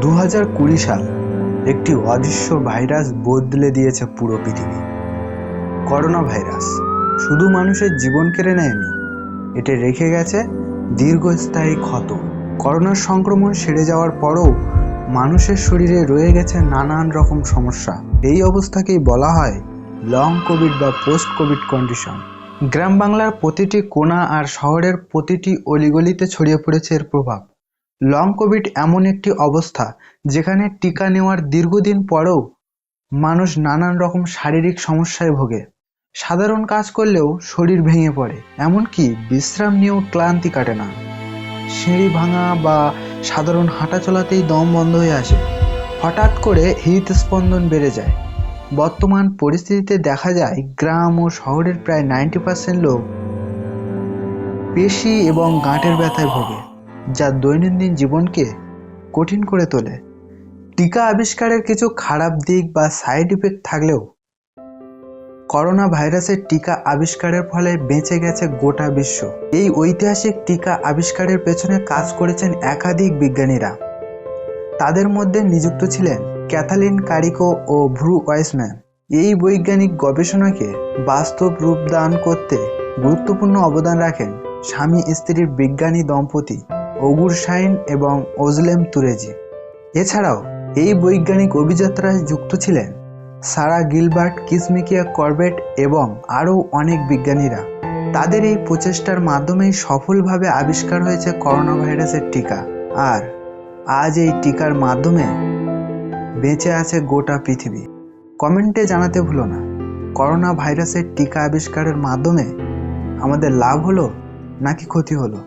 2020 সাল একটি অদৃশ্য ভাইরাস বদলে দিয়েছে পুরো পৃথিবী। করোনা ভাইরাস শুধু মানুষের জীবন কেড়ে নেয়নি, এটা রেখে গেছে দীর্ঘস্থায়ী ক্ষত। করোনার সংক্রমণ সেরে যাওয়ার পরও মানুষের শরীরে রয়ে গেছে নানান রকম সমস্যা। এই অবস্থাকেই বলা হয় লং কোভিড বা পোস্ট কোভিড কন্ডিশন। গ্রাম বাংলার প্রতিটি কোণা আর শহরের প্রতিটি অলিগলিতে ছড়িয়ে পড়েছে এর প্রভাব। লং কোভিড এমন একটি অবস্থা যেখানে টিকা নেওয়ার দীর্ঘদিন পরেও মানুষ নানান রকম শারীরিক সমস্যায় ভোগে। সাধারণ কাজ করলেও শরীর ভেঙে পড়ে, এমনকি বিশ্রাম নিয়েও ক্লান্তি কাটে না। সিঁড়ি ভাঙা বা সাধারণ হাঁটা চলাতেই দম বন্ধ হয়ে আসে। হঠাৎ করে হৃদস্পন্দন বেড়ে যায়। বর্তমান পরিস্থিতিতে দেখা যায় গ্রাম ও শহরের প্রায় 90% লোক পেশি এবং গাঁটের ব্যথায় ভোগে, যা দৈনন্দিন জীবনকে কঠিন করে তোলে। টিকা আবিষ্কারের কিছু খারাপ দিক বা সাইড ইফেক্ট থাকলেও করোনা ভাইরাসের টিকা আবিষ্কারের ফলে বেঁচে গেছে গোটা বিশ্ব। এই ঐতিহাসিক টিকা আবিষ্কারের পেছনে কাজ করেছেন একাধিক বিজ্ঞানীরা। তাদের মধ্যে নিযুক্ত ছিলেন ক্যাথালিন কারিকো ও ব্রু ওয়েসম্যান। এই বৈজ্ঞানিক গবেষণাকে বাস্তব রূপ দান করতে গুরুত্বপূর্ণ অবদান রাখেন স্বামী স্ত্রীর বিজ্ঞানী দম্পতি অগুর শাইন এবং ওজলেম তুরেজি। এছাড়াও এই বৈজ্ঞানিক অভিযাত্রায় যুক্ত ছিলেন সারা গিলবার্ট, কিসমিকিয়া করবেট এবং আরও অনেক বিজ্ঞানীরা। তাদের এই প্রচেষ্টার মাধ্যমেই সফলভাবে আবিষ্কার হয়েছে করোনা ভাইরাসের টিকা। আর আজ এই টিকার মাধ্যমে বেঁচে আছে গোটা পৃথিবী। কমেন্টে জানাতে ভুলো না, করোনা ভাইরাসের টিকা আবিষ্কারের মাধ্যমে আমাদের লাভ হলো নাকি ক্ষতি হলো।